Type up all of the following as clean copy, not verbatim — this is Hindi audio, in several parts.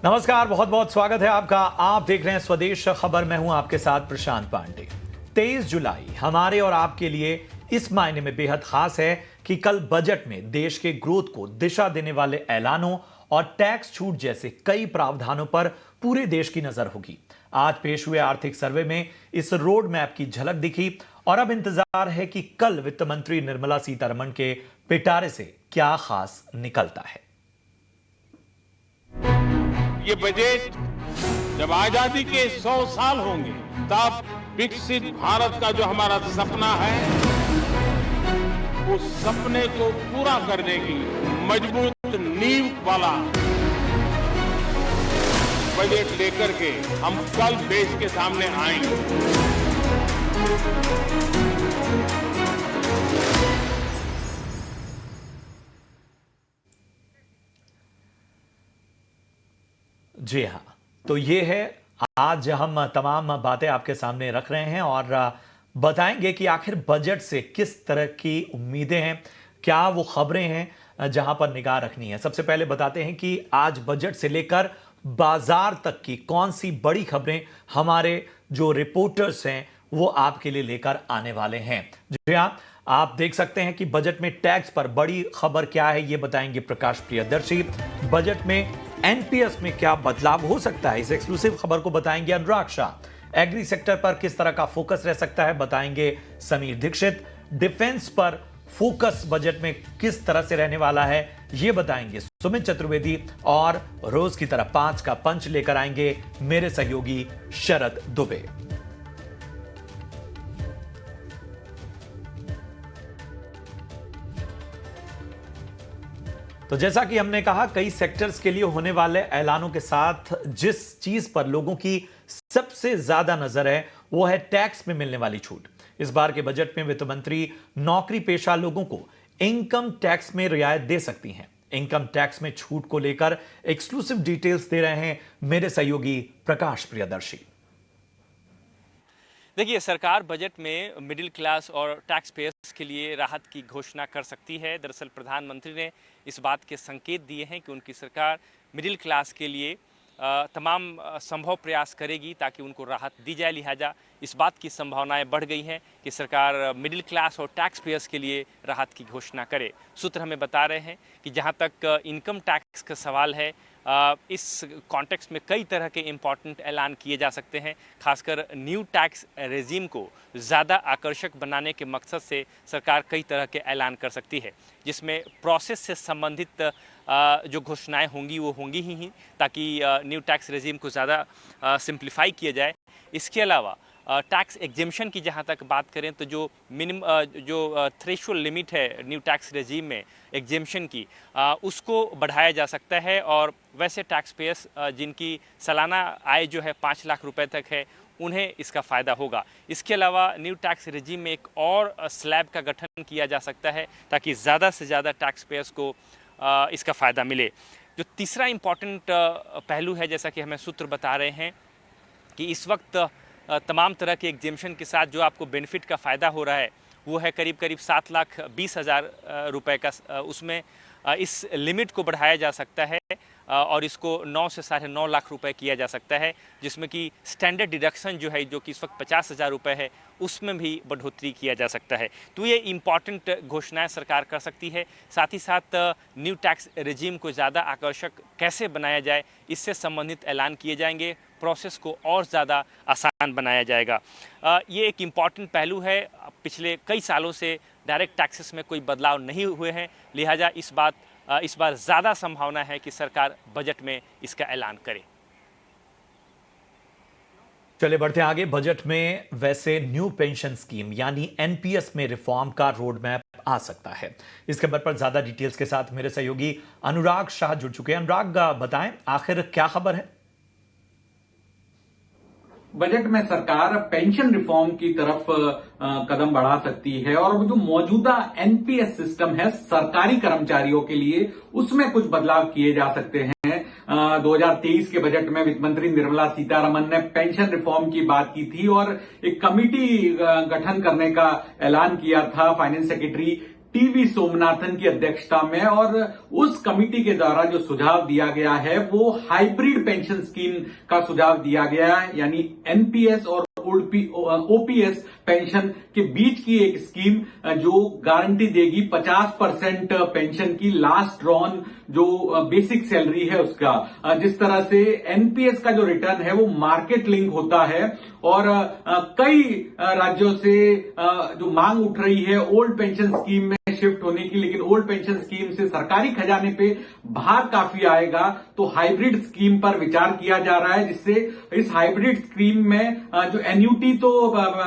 नमस्कार, बहुत बहुत स्वागत है आपका। आप देख रहे हैं स्वदेश खबर। मैं हूं आपके साथ प्रशांत पांडे। 23 जुलाई हमारे और आपके लिए इस मायने में बेहद खास है कि कल बजट में देश के ग्रोथ को दिशा देने वाले ऐलानों और टैक्स छूट जैसे कई प्रावधानों पर पूरे देश की नजर होगी। आज पेश हुए आर्थिक सर्वे में इस रोड मैप की झलक दिखी और अब इंतजार है कि कल वित्त मंत्री निर्मला सीतारमण के पिटारे से क्या खास निकलता है। ये बजट जब आजादी के 100 साल होंगे तब विकसित भारत का जो हमारा सपना है उस सपने को पूरा करने की मजबूत नींव वाला बजट लेकर के हम कल देश के सामने आएंगे। जी हाँ, तो ये है आज हम तमाम बातें आपके सामने रख रहे हैं और बताएंगे कि आखिर बजट से किस तरह की उम्मीदें हैं, क्या वो खबरें हैं जहां पर निगाह रखनी है। सबसे पहले बताते हैं कि आज बजट से लेकर बाजार तक की कौन सी बड़ी खबरें हमारे जो रिपोर्टर्स हैं वो आपके लिए लेकर आने वाले हैं। जी हाँ, आप देख सकते हैं कि बजट में टैक्स पर बड़ी खबर क्या है, ये बताएंगे प्रकाश प्रियदर्शी। बजट में एनपीएस में क्या बदलाव हो सकता है, इस एक्सक्लूसिव खबर को बताएंगे अनुराग शाह। एग्री सेक्टर पर किस तरह का फोकस रह सकता है, बताएंगे समीर दीक्षित। डिफेंस पर फोकस बजट में किस तरह से रहने वाला है, यह बताएंगे सुमित चतुर्वेदी। और रोज की तरह 5 का पंच लेकर आएंगे मेरे सहयोगी शरद दुबे। तो जैसा कि हमने कहा, कई सेक्टर्स के लिए होने वाले ऐलानों के साथ जिस चीज पर लोगों की सबसे ज्यादा नजर है वो है टैक्स में मिलने वाली छूट। इस बार के बजट में वित्त मंत्री नौकरी पेशा लोगों को इनकम टैक्स में रियायत दे सकती हैं। इनकम टैक्स में छूट को लेकर एक्सक्लूसिव डिटेल्स दे रहे हैं मेरे सहयोगी प्रकाश प्रियदर्शी। देखिए, सरकार बजट में मिडिल क्लास और टैक्स पेयर्स के लिए राहत की घोषणा कर सकती है। दरअसल प्रधानमंत्री ने इस बात के संकेत दिए हैं कि उनकी सरकार मिडिल क्लास के लिए तमाम संभव प्रयास करेगी ताकि उनको राहत दी जाए। लिहाजा इस बात की संभावनाएं बढ़ गई हैं कि सरकार मिडिल क्लास और टैक्स पेयर्स के लिए राहत की घोषणा करे। सूत्र हमें बता रहे हैं कि जहां तक इनकम टैक्स का सवाल है, इस कॉन्टेक्स्ट में कई तरह के इम्पॉर्टेंट ऐलान किए जा सकते हैं। खासकर न्यू टैक्स रेजिम को ज़्यादा आकर्षक बनाने के मकसद से सरकार कई तरह के ऐलान कर सकती है, जिसमें प्रोसेस से संबंधित जो घोषणाएं होंगी वो होंगी ही ताकि न्यू टैक्स रेजिम को ज़्यादा सिंप्लीफाई किया जाए। इसके अलावा टैक्स एग्जेम्पशन की जहाँ तक बात करें तो जो थ्रेशोल्ड लिमिट है न्यू टैक्स रेजीम में एग्जेम्पशन की, उसको बढ़ाया जा सकता है। और वैसे टैक्स पेयर्स जिनकी सालाना आय जो है 5 लाख रुपए तक है, उन्हें इसका फ़ायदा होगा। इसके अलावा न्यू टैक्स रेजीम में एक और स्लैब का गठन किया जा सकता है ताकि ज़्यादा से ज़्यादा टैक्स पेयर्स को इसका फ़ायदा मिले। जो तीसरा इम्पॉर्टेंट पहलू है, जैसा कि हमें सूत्र बता रहे हैं कि इस वक्त तमाम तरह के एग्जेम्पशन के साथ जो आपको बेनिफिट का फ़ायदा हो रहा है वो है करीब 7,20,000 रुपए का। उसमें इस लिमिट को बढ़ाया जा सकता है और इसको 9 से 9.5 लाख रुपए किया जा सकता है, जिसमें कि स्टैंडर्ड डिडक्शन जो है, जो कि इस वक्त 50,000 रुपये है, उसमें भी बढ़ोतरी किया जा सकता है। तो ये इम्पॉर्टेंट घोषणाएं सरकार कर सकती है। साथ ही साथ न्यू टैक्स रेजिम को ज़्यादा आकर्षक कैसे बनाया जाए, इससे संबंधित ऐलान किए जाएंगे। प्रोसेस को और ज़्यादा आसान बनाया जाएगा। ये एक इम्पॉर्टेंट पहलू है। पिछले कई सालों से डायरेक्ट टैक्सेस में कोई बदलाव नहीं हुए हैं, लिहाजा इस बार ज़्यादा संभावना है कि सरकार बजट में इसका ऐलान करे। चले बढ़ते आगे। बजट में वैसे न्यू पेंशन स्कीम यानी एनपीएस में रिफॉर्म का रोड मैप आ सकता है। इस खबर पर ज्यादा डिटेल्स के साथ मेरे सहयोगी अनुराग शाह जुड़ चुके हैं। अनुराग, बताएं आखिर क्या खबर है। बजट में सरकार पेंशन रिफॉर्म की तरफ कदम बढ़ा सकती है और जो मौजूदा एनपीएस सिस्टम है सरकारी कर्मचारियों के लिए, उसमें कुछ बदलाव किए जा सकते हैं। 2023 के बजट में वित्त मंत्री निर्मला सीतारमण ने पेंशन रिफॉर्म की बात की थी और एक कमिटी गठन करने का ऐलान किया था। फाइनेंस सेक्रेटरी टीवी सोमनाथन की अध्यक्षता में, और उस कमिटी के द्वारा जो सुझाव दिया गया है वो हाइब्रिड पेंशन स्कीम का सुझाव दिया गया है, यानी एनपीएस और ओपीएस पेंशन के बीच की एक स्कीम जो गारंटी देगी 50% पेंशन की लास्ट ड्रॉन जो बेसिक सैलरी है उसका। जिस तरह से एनपीएस का जो रिटर्न है वो मार्केट लिंक होता है, और कई राज्यों से जो मांग उठ रही है ओल्ड पेंशन स्कीम में शिफ्ट होने की, लेकिन ओल्ड पेंशन स्कीम से सरकारी खजाने पे भार काफी आएगा, तो हाइब्रिड स्कीम पर विचार किया जा रहा है, जिससे इस हाइब्रिड स्कीम में जो एन्युटी तो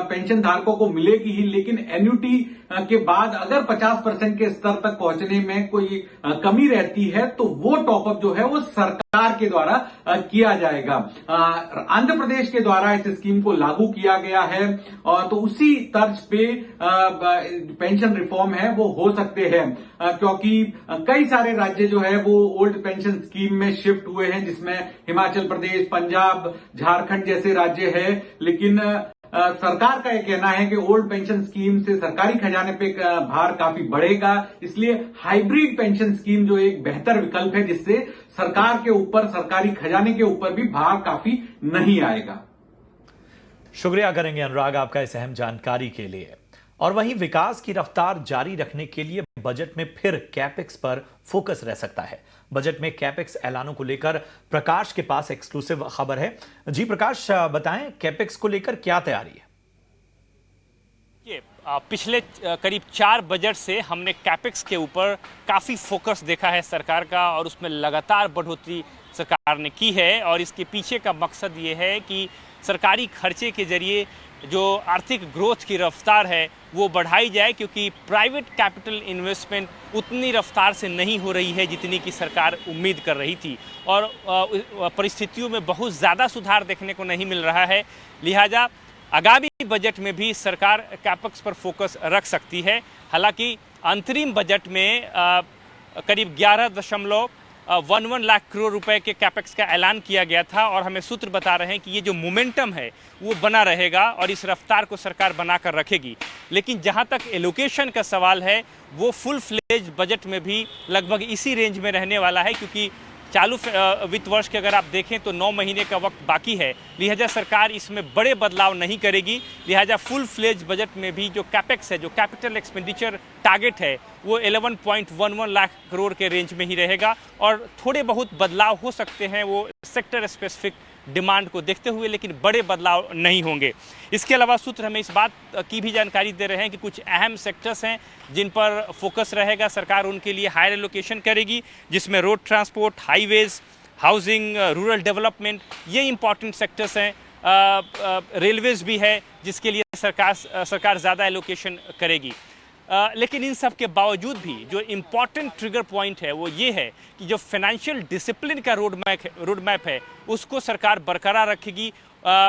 पेंशन धारकों को मिलेगी ही, लेकिन एन्युटी के बाद अगर 50% के स्तर तक पहुंचने में कोई कमी रहती है तो वो टॉपअप जो है वो सरकार के द्वारा किया जाएगा। आंध्र प्रदेश के द्वारा इस स्कीम को लागू किया गया है, और तो उसी तर्ज पे पेंशन रिफॉर्म है वो हो सकते हैं, क्योंकि कई सारे राज्य जो है वो ओल्ड पेंशन स्कीम में शिफ्ट हुए हैं, जिसमें हिमाचल प्रदेश, पंजाब, झारखंड जैसे राज्य है। लेकिन सरकार का यह कहना है कि ओल्ड पेंशन स्कीम से सरकारी खजाने पे भार काफी बढ़ेगा, इसलिए हाइब्रिड पेंशन स्कीम जो एक बेहतर विकल्प है, जिससे सरकार के ऊपर, सरकारी खजाने के ऊपर भी भार काफी नहीं आएगा। शुक्रिया करेंगे अनुराग आपका इस अहम जानकारी के लिए। और वहीं विकास की रफ्तार जारी रखने के लिए बजट में फिर कैपेक्स पर फोकस रह सकता है। बजट में कैपेक्स ऐलानों को लेकर प्रकाश के पास एक्सक्लूसिव खबर है। जी प्रकाश, बताएं कैपेक्स को लेकर क्या तैयारी है? पिछले करीब 4 बजट से हमने कैपेक्स के ऊपर काफ़ी फोकस देखा है सरकार का, और उसमें लगातार बढ़ोतरी सरकार ने की है। और इसके पीछे का मकसद ये है कि सरकारी खर्चे के जरिए जो आर्थिक ग्रोथ की रफ्तार है वो बढ़ाई जाए, क्योंकि प्राइवेट कैपिटल इन्वेस्टमेंट उतनी रफ्तार से नहीं हो रही है जितनी की सरकार उम्मीद कर रही थी, और परिस्थितियों में बहुत ज़्यादा सुधार देखने को नहीं मिल रहा है। लिहाजा आगामी बजट में भी सरकार कैपेक्स पर फोकस रख सकती है। हालांकि अंतरिम बजट में करीब 11.11 लाख करोड़ रुपए के कैपेक्स का ऐलान किया गया था, और हमें सूत्र बता रहे हैं कि ये जो मोमेंटम है वो बना रहेगा और इस रफ्तार को सरकार बनाकर रखेगी। लेकिन जहां तक एलोकेशन का सवाल है वो फुल फ्लेज बजट में भी लगभग इसी रेंज में रहने वाला है, क्योंकि चालू वित्त वर्ष के अगर आप देखें तो 9 महीने का वक्त बाकी है। लिहाजा सरकार इसमें बड़े बदलाव नहीं करेगी। लिहाजा फुल फ्लेज बजट में भी जो कैपेक्स है, जो कैपिटल एक्सपेंडिचर टारगेट है, वो 11.11 लाख करोड़ के रेंज में ही रहेगा, और थोड़े बहुत बदलाव हो सकते हैं वो सेक्टर स्पेसिफिक डिमांड को देखते हुए, लेकिन बड़े बदलाव नहीं होंगे। इसके अलावा सूत्र हमें इस बात की भी जानकारी दे रहे हैं कि कुछ अहम सेक्टर्स हैं जिन पर फोकस रहेगा, सरकार उनके लिए हायर एलोकेशन करेगी, जिसमें road transport, highways, housing, rural development, ये इंपॉर्टेंट सेक्टर्स हैं। रेलवेज भी है जिसके लिए सरकार ज़्यादा एलोकेशन करेगी। लेकिन इन सब के बावजूद भी जो इम्पॉर्टेंट ट्रिगर पॉइंट है वो ये है कि जो फाइनेंशियल डिसिप्लिन का रोड मैप है उसको सरकार बरकरार रखेगी,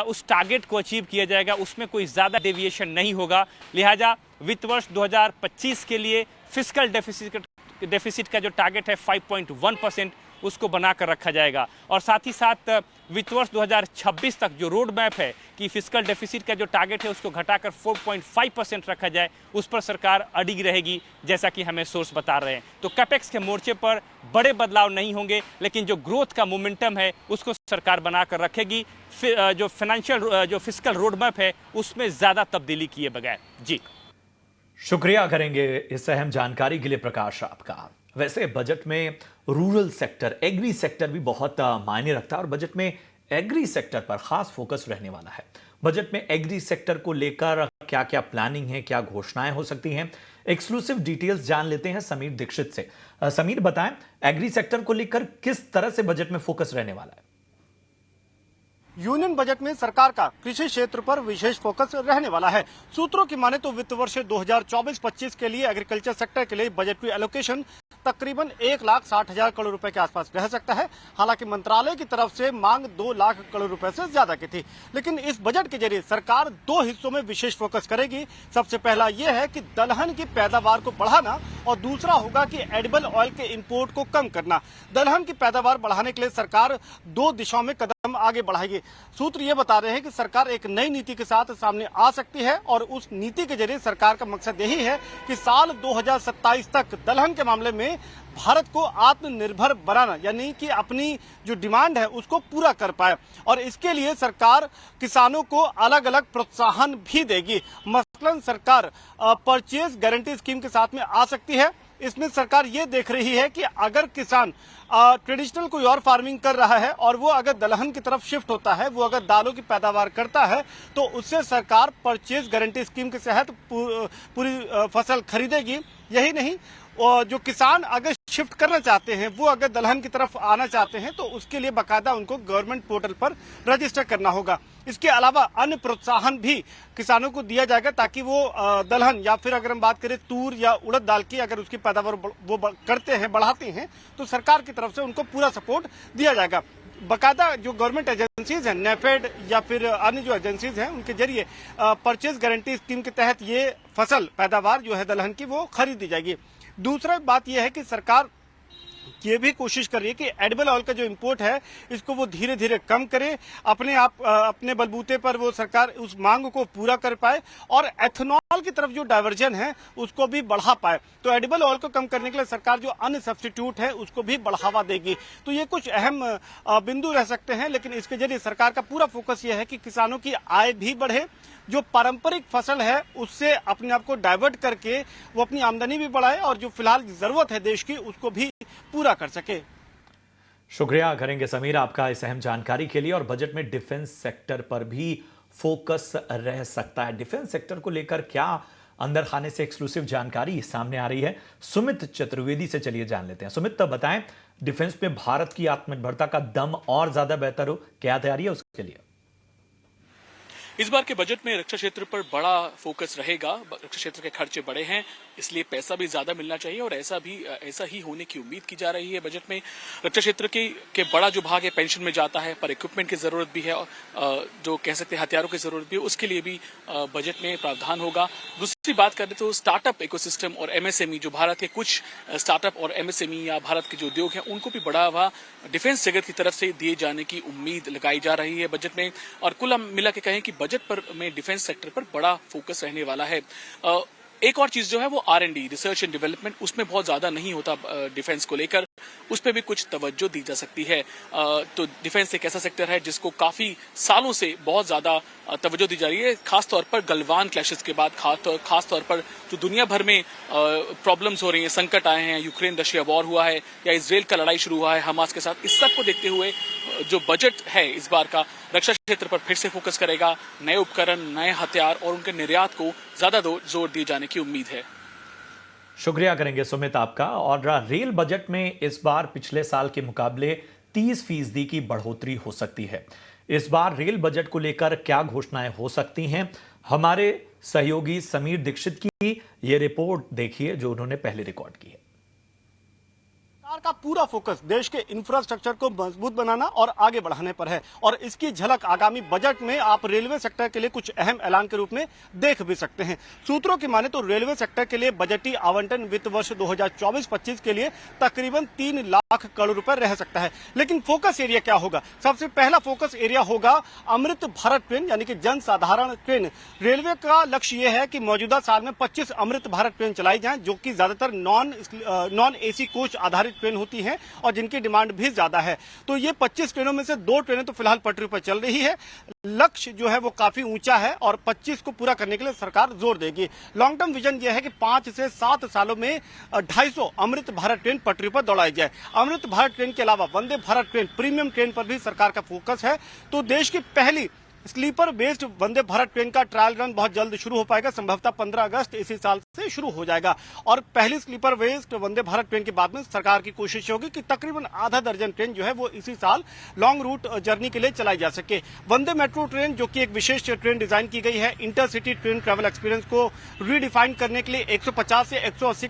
उस टारगेट को अचीव किया जाएगा, उसमें कोई ज़्यादा डेविएशन नहीं होगा। लिहाजा वित्त वर्ष 2025 के लिए फिस्कल डेफिसिट का जो टारगेट है 5.1% उसको बनाकर रखा जाएगा, और साथ ही साथ वित्त वर्ष 2026 तक जो रोड मैप है कि फिस्कल डेफिसिट का जो टारगेट है उसको घटाकर 4.5% रखा जाए, उस पर सरकार अडिग रहेगी, जैसा कि हमें सोर्स बता रहे हैं। तो कैपेक्स के मोर्चे पर बड़े बदलाव नहीं होंगे, लेकिन जो ग्रोथ का मोमेंटम है उसको सरकार बनाकर रखेगी। जो फाइनेंशियल जो फिस्कल रोड मैप है उसमें ज़्यादा तब्दीली किए बगैर। जी शुक्रिया करेंगे इस अहम जानकारी के लिए प्रकाश आपका। वैसे बजट में रूरल सेक्टर, एग्री सेक्टर भी बहुत मायने रखता है, और बजट में एग्री सेक्टर पर खास फोकस रहने वाला है। बजट में एग्री सेक्टर को लेकर क्या क्या प्लानिंग है, क्या घोषणाएं हो सकती हैं, एक्सक्लूसिव डिटेल्स जान लेते हैं समीर दीक्षित से। समीर बताएं, एग्री सेक्टर को लेकर किस तरह से बजट में फोकस रहने वाला है? यूनियन बजट में सरकार का कृषि क्षेत्र पर विशेष फोकस रहने वाला है। सूत्रों की माने तो वित्त वर्ष 2024-25 के लिए एग्रीकल्चर सेक्टर के लिए बजटरी एलोकेशन तकरीबन 1,60,000 करोड़ रुपए के आसपास रह सकता है। हालांकि मंत्रालय की तरफ से मांग 2 लाख करोड़ रुपए से ज्यादा की थी, लेकिन इस बजट के जरिए सरकार 2 हिस्सों में विशेष फोकस करेगी। सबसे पहला यह है कि दलहन की पैदावार को बढ़ाना, और दूसरा होगा कि एडिबल ऑयल के इंपोर्ट को कम करना। दलहन की पैदावार बढ़ाने के लिए सरकार 2 दिशाओं में कदम कदम आगे बढ़ाएगी। सूत्र ये बता रहे हैं कि सरकार एक नई नीति के साथ सामने आ सकती है और उस नीति के जरिए सरकार का मकसद यही है कि साल 2027 तक दलहन के मामले में भारत को आत्मनिर्भर बनाना, यानी कि अपनी जो डिमांड है उसको पूरा कर पाए। और इसके लिए सरकार किसानों को अलग अलग प्रोत्साहन भी देगी। मसलन सरकार परचेज गारंटी स्कीम के साथ में आ सकती है। इसमें सरकार ये देख रही है कि अगर किसान ट्रेडिशनल कोई और फार्मिंग कर रहा है और वो अगर दलहन की तरफ शिफ्ट होता है, वो अगर दालों की पैदावार करता है, तो उससे सरकार परचेज गारंटी स्कीम के तहत पूरी फसल खरीदेगी। यही नहीं, जो किसान अगर शिफ्ट करना चाहते हैं, वो अगर दलहन की तरफ आना चाहते हैं, तो उसके लिए बाकायदा उनको गवर्नमेंट पोर्टल पर रजिस्टर करना होगा। इसके अलावा अन्य प्रोत्साहन भी किसानों को दिया जाएगा ताकि वो दलहन या फिर अगर हम बात करें तूर या उड़द दाल की अगर उसकी पैदावार वो करते हैं, बढ़ाते हैं, तो सरकार की तरफ से उनको पूरा सपोर्ट दिया जाएगा। बाकायदा जो गवर्नमेंट एजेंसीज हैं, नेफेड या फिर अन्य जो एजेंसीज हैं, उनके जरिए परचेज गारंटी स्कीम के तहत ये फसल पैदावार जो है दलहन की वो खरीदी जाएगी। दूसरा बात यह है कि सरकार ये भी कोशिश कर रही है कि एडिबल ऑयल का जो इंपोर्ट है इसको वो धीरे धीरे कम करे, अपने बलबूते पर वो सरकार उस मांग को पूरा कर पाए और एथेनॉल की तरफ जो डाइवर्जन है उसको भी बढ़ा पाए। तो एडिबल ऑयल को कम करने के लिए सरकार जो अन्य सब्स्टिट्यूट है उसको भी बढ़ावा देगी। तो ये कुछ अहम बिंदु रह सकते हैं, लेकिन इसके जरिए सरकार का पूरा फोकस ये है कि किसानों की आय भी बढ़े, जो पारंपरिक फसल है उससे अपने आप को डाइवर्ट करके वो अपनी आमदनी भी बढ़ाए और जो फिलहाल जरूरत है देश की उसको भी पूरा कर सके। शुक्रिया करेंगे समीर आपका इस अहम जानकारी के लिए। और बजट में डिफेंस सेक्टर पर भी फोकस रह सकता है। डिफेंस सेक्टर को लेकर क्या अंदर खाने से एक्सक्लूसिव जानकारी सामने आ रही है, सुमित चतुर्वेदी से चलिए जान लेते हैं। सुमित, तो बताएं, डिफेंस में भारत की आत्मनिर्भरता का दम और ज्यादा बेहतर हो, क्या तैयारी है उसके लिए? इस बार के बजट में रक्षा क्षेत्र पर बड़ा फोकस रहेगा। रक्षा क्षेत्र के खर्चे बड़े हैं, इसलिए पैसा भी ज्यादा मिलना चाहिए और ऐसा ही होने की उम्मीद की जा रही है। बजट में रक्षा क्षेत्र के बड़ा जो भाग है पेंशन में जाता है, पर इक्विपमेंट की जरूरत भी है, जो कह सकते हैं हथियारों की जरूरत भी है, उसके लिए भी बजट में प्रावधान होगा। दूसरी बात करें तो स्टार्टअप इकोसिस्टम और एमएसएमई, जो भारत के कुछ स्टार्टअप और एमएसएमई या भारत के जो उद्योग हैं उनको भी बढ़ावा डिफेंस जगत की तरफ से दिए जाने की उम्मीद लगाई जा रही है बजट में। और कुल हम मिला के कहें कि बजट पर में डिफेंस सेक्टर पर बड़ा फोकस रहने वाला है। एक और चीज जो है वो R&D, रिसर्च एंड डेवलपमेंट, उसमें बहुत ज्यादा नहीं होता डिफेंस को लेकर, उस पर भी कुछ तवज्जो दी जा सकती है। तो डिफेंस एक ऐसा सेक्टर है जिसको काफी सालों से बहुत ज्यादा तवज्जो दी जा रही है, खासतौर पर गलवान क्लैशेस के बाद, खासतौर पर जो दुनिया भर में प्रॉब्लम्स हो रही हैं, संकट आए हैं, यूक्रेन रशिया वॉर हुआ है या इसराइल का लड़ाई शुरू हुआ है हमास के साथ, इस सब को देखते हुए जो बजट है इस बार का रक्षा क्षेत्र पर फिर से फोकस करेगा। नए उपकरण, नए हथियार और उनके निर्यात को ज्यादा जोर दिए जाने की उम्मीद है। शुक्रिया करेंगे सुमित आपका। और रेल बजट में इस बार पिछले साल के मुकाबले 30% की बढ़ोतरी हो सकती है। इस बार रेल बजट को लेकर क्या घोषणाएं हो सकती हैं, हमारे सहयोगी समीर दीक्षित की ये रिपोर्ट देखिए जो उन्होंने पहले रिकॉर्ड की है। सरकार का पूरा फोकस देश के इंफ्रास्ट्रक्चर को मजबूत बनाना और आगे बढ़ाने पर है और इसकी झलक आगामी बजट में आप रेलवे सेक्टर के लिए कुछ अहम ऐलान के रूप में देख भी सकते हैं। सूत्रों की माने तो रेलवे सेक्टर के लिए बजटीय आवंटन वित्त वर्ष 2024-25 के लिए तकरीबन 3 लाख करोड़ रुपए रह सकता है। लेकिन फोकस एरिया क्या होगा? सबसे पहला फोकस एरिया होगा अमृत भारत ट्रेन, यानी कि जन साधारण ट्रेन। रेलवे का लक्ष्य यह है कि मौजूदा साल में 25 अमृत भारत ट्रेन चलाई जाएं, जो कि ज्यादातर नॉन एसी कोच आधारित ट्रेन होती हैं और जिनकी डिमांड भी ज्यादा है। तो ये 25 ट्रेनों में से 2 ट्रेनें तो फिलहाल पटरी पर चल रही है। लक्ष्य जो है वो काफी ऊंचा है और 25 को पूरा करने के लिए सरकार जोर देगी। लॉन्ग टर्म विजन यह है कि 5 से 7 सालों में 250 अमृत भारत ट्रेन पटरी पर दौड़ाई जाए। अमृत भारत ट्रेन के अलावा Vande Bharat train, premium train पर भी सरकार का फोकस है। तो देश की पहली sleeper based Vande Bharat train का ट्रायल रन बहुत जल्द शुरू हो पाएगा, संभवतः 15 अगस्त इसी साल से शुरू हो जाएगा। और पहली sleeper based Vande Bharat train के बाद में सरकार की कोशिश होगी कि तकरीबन आधा दर्जन ट्रेन जो है वो इसी साल लॉन्ग रूट जर्नी के लिए चलाई जा सके। वंदे मेट्रो ट्रेन, जो कि एक विशेष ट्रेन डिजाइन की गई है इंटरसिटी ट्रेन ट्रैवल एक्सपीरियंस को रीडिफाइन करने के लिए, 150 से 180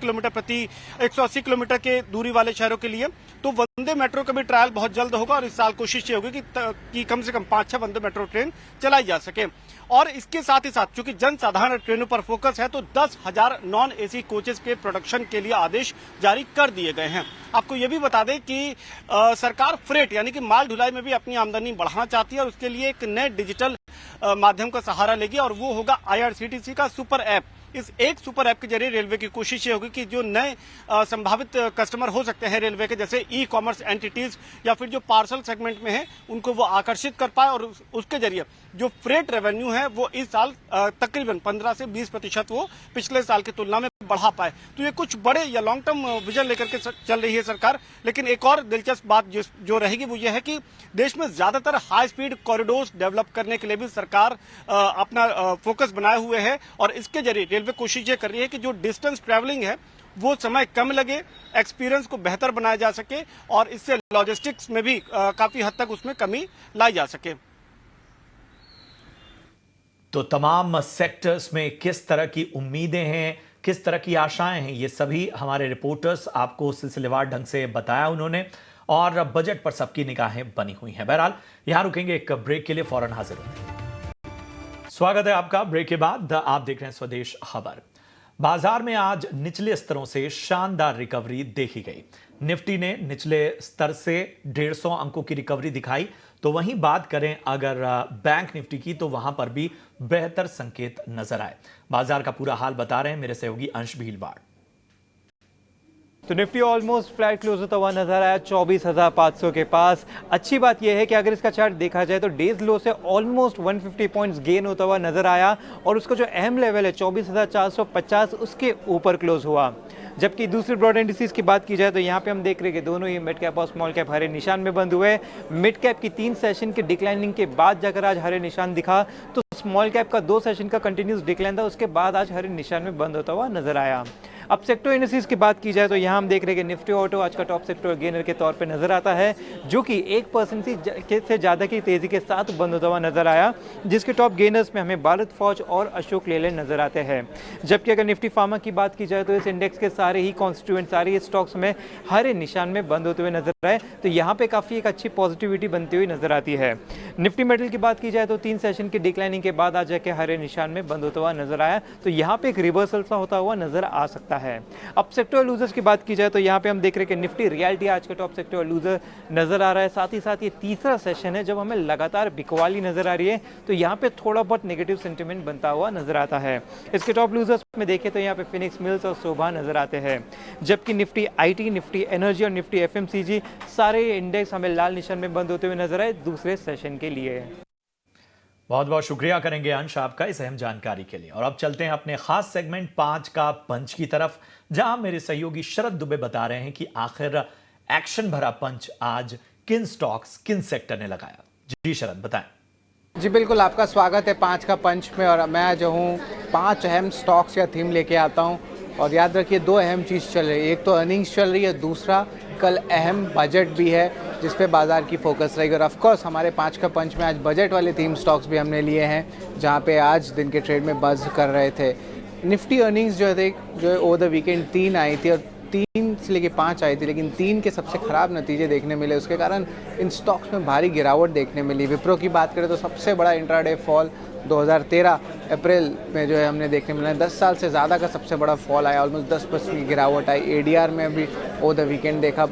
किलोमीटर के दूरी वाले शहरों के लिए। तो वंदे मेट्रो का भी ट्रायल बहुत जल्द होगा और इस साल कोशिश ये होगी कि कम से कम 5-6 वंदे मेट्रो ट्रेन चलाई जा सके। और इसके साथ ही साथ चूंकि जन साधारण ट्रेनों पर फोकस है तो 10,000 नॉन एसी कोचेस के प्रोडक्शन के लिए आदेश जारी कर दिए गए हैं। आपको ये भी बता दें कि सरकार फ्रेट यानी कि माल ढुलाई में भी अपनी आमदनी बढ़ाना चाहती है और उसके लिए एक नए डिजिटल माध्यम का सहारा लेगी और वो होगा IRCTC का सुपर ऐप। इस एक सुपर ऐप के जरिए रेलवे की कोशिश ये होगी कि जो नए संभावित कस्टमर हो सकते हैं रेलवे के, जैसे ई कॉमर्स एंटिटीज या फिर जो पार्सल सेगमेंट में है, उनको वो आकर्षित कर पाए और उसके जरिए जो फ्रेट रेवेन्यू है वो इस साल तकरीबन 15 से 20% वो पिछले साल की तुलना में बढ़ा पाए। तो ये कुछ बड़े या लॉन्ग टर्म विजन लेकर के चल रही है सरकार। लेकिन एक और दिलचस्प बात जो रहेगी वो ये है कि देश में ज्यादातर हाई स्पीड कॉरिडोर्स डेवलप करने के लिए भी सरकार अपना फोकस बनाए हुए है और इसके जरिए रेलवे कोशिश ये कर रही है कि जो डिस्टेंस ट्रैवलिंग है वो समय कम लगे, एक्सपीरियंस को बेहतर बनाया जा सके और इससे लॉजिस्टिक्स में भी काफी हद तक उसमें कमी लाई जा सके। तो तमाम सेक्टर्स में किस तरह की उम्मीदें हैं, किस तरह की आशाएं हैं, ये सभी हमारे रिपोर्टर्स आपको सिलसिलेवार ढंग से बताया उन्होंने और बजट पर सबकी निगाहें बनी हुई हैं। बहरहाल यहां रुकेंगे एक ब्रेक के लिए, फौरन हाजिर होंगे। स्वागत है आपका। ब्रेक के बाद आप देख रहे हैं स्वदेश खबर। बाजार में आज निचले स्तरों से शानदार रिकवरी देखी गई। निफ्टी ने निचले स्तर से 150 अंकों की रिकवरी दिखाई। तो वहीं बात करें अगर बैंक निफ्टी की, तो वहां पर भी बेहतर संकेत नजर आए। बाजार का पूरा हाल बता रहे हैं मेरे सहयोगी अंश भीलवाड़। तो निफ्टी ऑलमोस्ट फ्लैट क्लोज होता हुआ नजर आया 24,500 के पास। अच्छी बात यह है कि अगर इसका चार्ट देखा जाए तो डेज लो से ऑलमोस्ट 150 पॉइंट्स गेन होता हुआ नजर आया और उसका जो अहम लेवल है 24,450 उसके ऊपर क्लोज हुआ। जबकि दूसरी ब्रॉड इंडिसेस की बात की जाए तो यहाँ पे हम देख रहे हैं कि दोनों ही मिड कैप और स्मॉल कैप हरे निशान में बंद हुए। मिड कैप की 3 सेशन के डिक्लाइनिंग के बाद जाकर आज हरे निशान दिखा, तो स्मॉल कैप का 2 सेशन का कंटिन्यूस डिक्लाइन था, उसके बाद आज हरे निशान में बंद होता हुआ नजर आया। अब सेक्टर इंडिसेस की बात की जाए तो यहाँ हम देख रहे हैं कि निफ्टी ऑटो आज का टॉप सेक्टर गेनर के तौर पे नजर आता है, जो कि 1% से ज़्यादा की तेजी के साथ बंद होता हुआ नजर आया, जिसके टॉप गेनर्स में हमें भारत फौज और अशोक लेलैंड नजर आते हैं। जबकि अगर निफ्टी फार्मा की बात की जाए तो इस इंडेक्स के सारे ही कॉन्स्टिट्यूएंट, सारे स्टॉक्स में हरे निशान में बंद होते हुए नजर आए, तो यहाँ पे काफ़ी एक अच्छी पॉजिटिविटी बनती हुई नजर आती है। निफ्टी मेटल की बात की जाए तो 3 सेशन की डिक्लाइनिंग के बाद आज जाके हरे निशान में बंद होता हुआ नजर आया, तो यहाँ पे एक रिवर्सल सा होता हुआ नजर आ सकता है। अब सेक्टर लूजर्स की बात की जाए तो यहाँ पे हम देख रहे हैं कि निफ्टी रियलिटी आज का टॉप सेक्टर लूजर नजर आ रहा है। साथ ही साथ ये तीसरा सेशन है जब हमें लगातार बिकवाली नजर आ रही है, तो यहाँ पे थोड़ा बहुत नेगेटिव सेंटिमेंट बनता हुआ नजर आता है। इसके टॉप लूजर्स में देखें तो यहाँ पे फिनिक्स मिल्स और शोभा नजर आते हैं, जबकि निफ्टी IT, निफ्टी एनर्जी और निफ्टी FMCG सारे इंडेक्स हमें लाल निशान में बंद होते हुए नजर आए दूसरे सेशन के लिए। बहुत बहुत शुक्रिया करेंगे अंश आपका इस अहम जानकारी के लिए। और अब चलते हैं अपने खास सेगमेंट 5 का पंच की तरफ, जहां मेरे सहयोगी शरद दुबे बता रहे हैं कि आखिर एक्शन भरा पंच आज किन स्टॉक्स, किन सेक्टर ने लगाया। जी शरद बताएं। जी बिल्कुल, आपका स्वागत है 5 का पंच में। और मैं जो हूँ 5 अहम स्टॉक्स या थीम लेके आता हूँ और याद रखिए 2 अहम चीज़ चल रही है, एक तो अर्निंग्स चल रही है, दूसरा कल अहम बजट भी है जिस पे बाजार की फोकस रहेगी। और ऑफ कोर्स हमारे 5 का पंच में आज बजट वाले थीम स्टॉक्स भी हमने लिए हैं, जहाँ पे आज दिन के ट्रेड में बज़ कर रहे थे। निफ्टी अर्निंग्स जो ओवर द वीकेंड 3 आई थी और 3 से लेके 5 आई थी, लेकिन 3 के सबसे ख़राब नतीजे देखने मिले, उसके कारण इन स्टॉक्स में भारी गिरावट देखने मिली। विप्रो की बात करें तो सबसे बड़ा इंट्राडे फॉल 2013 अप्रैल में जो है हमने देखने मिला है। 10 साल से ज़्यादा का सबसे बड़ा फॉल आया, ऑलमोस्ट 10% की गिरावट आई। ADR में भी ओवर द वीकेंड देखा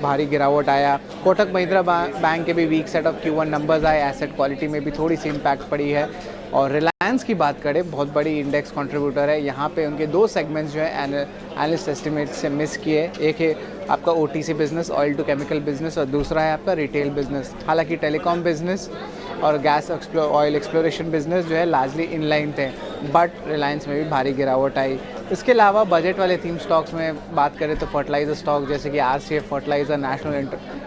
भारी गिरावट आया। कोटक महिंद्रा बैंक के भी weak set of Q1 numbers आए, एसेट क्वालिटी में भी थोड़ी सी इम्पैक्ट पड़ी है। और रिलायंस की बात करें, बहुत बड़ी इंडेक्स कंट्रीब्यूटर है, यहाँ पे उनके 2 सेगमेंट्स जो है एनालिस्ट एस्टिमेट से मिस किए। एक है आपका OTC business, oil to chemical business, और दूसरा है आपका रिटेल बिजनेस। हालांकि टेलीकॉम बिजनेस और गैस ऑयल एक्सप्लोरेशन बिजनेस जो है लार्जली इनलाइन थे, बट रिलायंस में भी भारी गिरावट आई। इसके अलावा बजट वाले थीम स्टॉक्स में बात करें तो फर्टिलाइजर स्टॉक जैसे कि RCF फर्टिलाइजर, नेशनल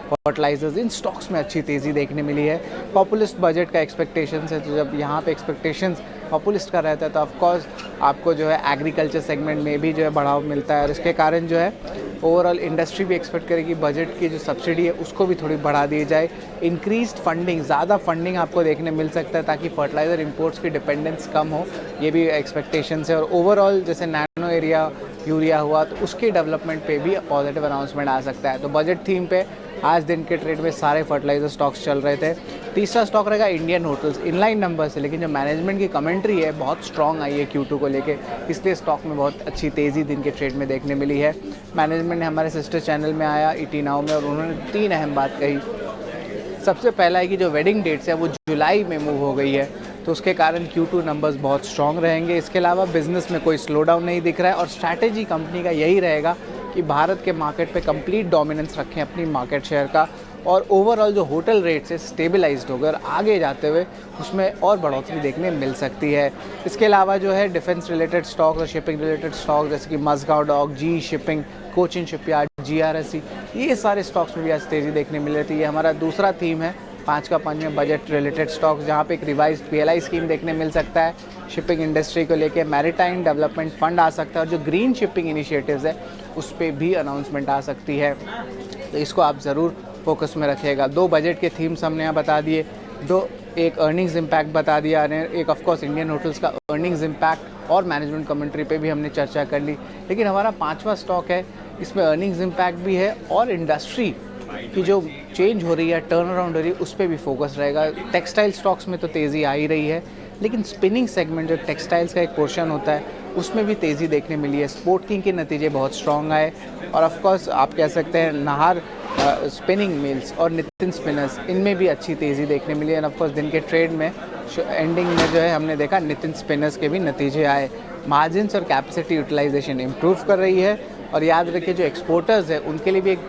फर्टिलाइजर्स, इन स्टॉक्स में अच्छी तेज़ी देखने मिली है। पॉपुलिस्ट बजट का एक्सपेक्टेशंस है, तो जब यहाँ पे एक्सपेक्टेशंस पॉपुलिस्ट का रहता है तो ऑफकोर्स आपको जो है एग्रीकल्चर सेगमेंट में भी जो है बढ़ाव मिलता है। और इसके कारण जो है ओवरऑल इंडस्ट्री भी एक्सपेक्ट करेगी बजट की जो सब्सिडी है उसको भी थोड़ी बढ़ा दी जाए। इंक्रीज्ड फंडिंग, ज़्यादा फंडिंग आपको देखने मिल सकता है ताकि फर्टिलाइज़र इंपोर्ट्स की डिपेंडेंस कम हो, ये भी एक्सपेक्टेशंस है। और ओवरऑल जैसे नैनो एरिया यूरिया हुआ, तो उसके डेवलपमेंट पे भी पॉजिटिव अनाउंसमेंट आ सकता है। तो बजट थीम पे आज दिन के ट्रेड में सारे फर्टिलाइजर स्टॉक्स चल रहे थे। तीसरा स्टॉक रहेगा इंडियन होटल्स, इनलाइन नंबर से, लेकिन जो मैनेजमेंट की कमेंट्री है बहुत स्ट्रॉन्ग आई है Q2 को लेके, इसलिए स्टॉक में बहुत अच्छी तेज़ी दिन के ट्रेड में देखने मिली है। मैनेजमेंट ने हमारे सिस्टर चैनल में आया ET नाउ में और उन्होंने 3 अहम बात कही। सबसे पहला है कि जो वेडिंग डेट्स है वो जुलाई में मूव हो गई है, तो उसके कारण Q2 नंबर्स बहुत स्ट्रॉन्ग रहेंगे। इसके अलावा बिजनेस में कोई स्लो डाउन नहीं दिख रहा है और स्ट्रैटेजी कंपनी का यही रहेगा कि भारत के मार्केट पे कंप्लीट डोमिनेंस रखें अपनी मार्केट शेयर का, और ओवरऑल जो होटल रेट्स है स्टेबलाइज्ड होकर आगे जाते हुए उसमें और बढ़ोतरी देखने मिल सकती है। इसके अलावा जो है डिफेंस रिलेटेड स्टॉक्स और शिपिंग रिलेटेड स्टॉक्स जैसे कि मज़गांव डॉक, जी शिपिंग, कोचिन शिपयार्ड, GRSE, ये सारे स्टॉक्स में भी आज तेज़ी देखने मिल रही थी। ये हमारा दूसरा थीम है 5 का 5 में बजट रिलेटेड स्टॉक्स, जहाँ पे एक रिवाइज्ड PLI स्कीम देखने मिल सकता है। शिपिंग इंडस्ट्री को लेके मैरीटाइम डेवलपमेंट फंड आ सकता है और जो ग्रीन शिपिंग इनिशिएटिव्स है उस पर भी अनाउंसमेंट आ सकती है, तो इसको आप ज़रूर फोकस में रखिएगा। 2 बजट के थीम्स हमने यहाँ बता दिए, एक अर्निंग्स इम्पैक्ट बता दिया, एक ऑफकोर्स इंडियन होटल्स का अर्निंग्स इम्पैक्ट और मैनेजमेंट कमेंट्री पे भी हमने चर्चा कर ली। लेकिन हमारा 5वां स्टॉक है, इसमें अर्निंग्स इम्पैक्ट भी है और इंडस्ट्री की जो चेंज हो रही है, टर्न अराउंड हो रही है, उस पर भी फोकस रहेगा। टेक्सटाइल स्टॉक्स में तो तेज़ी आ ही रही है, लेकिन स्पिनिंग सेगमेंट जो टेक्सटाइल्स का एक पोर्शन होता है उसमें भी तेज़ी देखने मिली है। स्पोर्ट किंग के नतीजे बहुत स्ट्रॉन्ग आए और ऑफकोर्स आप कह सकते हैं नाहर स्पिनिंग मिल्स और नितिन स्पिनर्स, इनमें भी अच्छी तेज़ी देखने मिली है। ऑफकोर्स दिन के ट्रेड में एंडिंग में जो है हमने देखा नितिन स्पिनर्स के भी नतीजे आए। मार्जिन्स और कैपेसिटी यूटिलाइजेशन इम्प्रूव कर रही है और याद रखिए जो एक्सपोर्टर्स है उनके लिए भी एक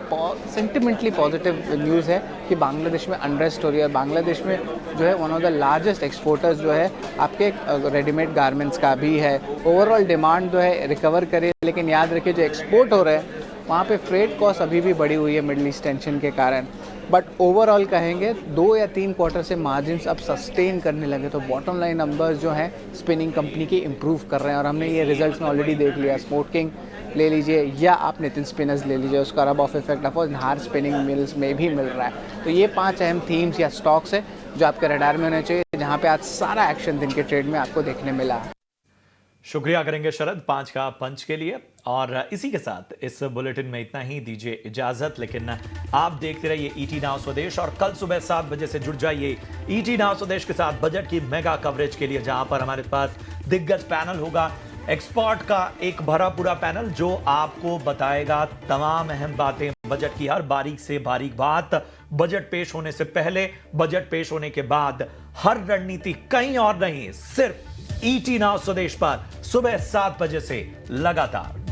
सेंटिमेंटली पॉजिटिव न्यूज़ है कि बांग्लादेश में अनरेस्ट हो रही है। बांग्लादेश में जो है one of the largest exporters जो है आपके रेडीमेड गारमेंट्स का भी है। ओवरऑल डिमांड जो है रिकवर करे, लेकिन याद रखिए जो एक्सपोर्ट हो रहे हैं वहाँ पे फ्रेट कॉस्ट अभी भी बढ़ी हुई है मिडल ईस्ट टेंशन के कारण। बट ओवरऑल कहेंगे 2 या 3 क्वार्टर से मार्जिन्स अब सस्टेन करने लगे, तो बॉटम लाइन नंबर्स जो हैं स्पिनिंग कंपनी के इम्प्रूव कर रहे हैं और हमने ये रिजल्ट्स में ऑलरेडी देख लिया। स्पोर्ट किंग ले लीजिए या आप नितिन स्पिनर्स ले लीजिए, उसका rub off effect of Nahar spinning mills में भी मिल रहा है। तो ये 5 अहम थीम्स या स्टॉक्स है जो आपके रडार में होने चाहिए, जहाँ पे आज सारा एक्शन दिन के ट्रेड में आपको देखने मिला। शुक्रिया करेंगे शरद 5 का पंच के लिए, और इसी के साथ इस बुलेटिन में इतना ही, दीजिए इजाजत। लेकिन आप देखते रहिए ET नाउ स्वदेश और कल सुबह 7 बजे से जुड़ जाइए ET नाउ स्वदेश के साथ बजट की मेगा कवरेज के लिए, जहां पर हमारे पास दिग्गज पैनल होगा, एक्सपर्ट का एक भरा पूरा पैनल जो आपको बताएगा तमाम अहम बातें, बजट की हर बारीक से बारीक बात, बजट पेश होने से पहले, बजट पेश होने के बाद, हर रणनीति कहीं और नहीं, सिर्फ ET नाउ स्वदेश पर सुबह 7 बजे से लगातार।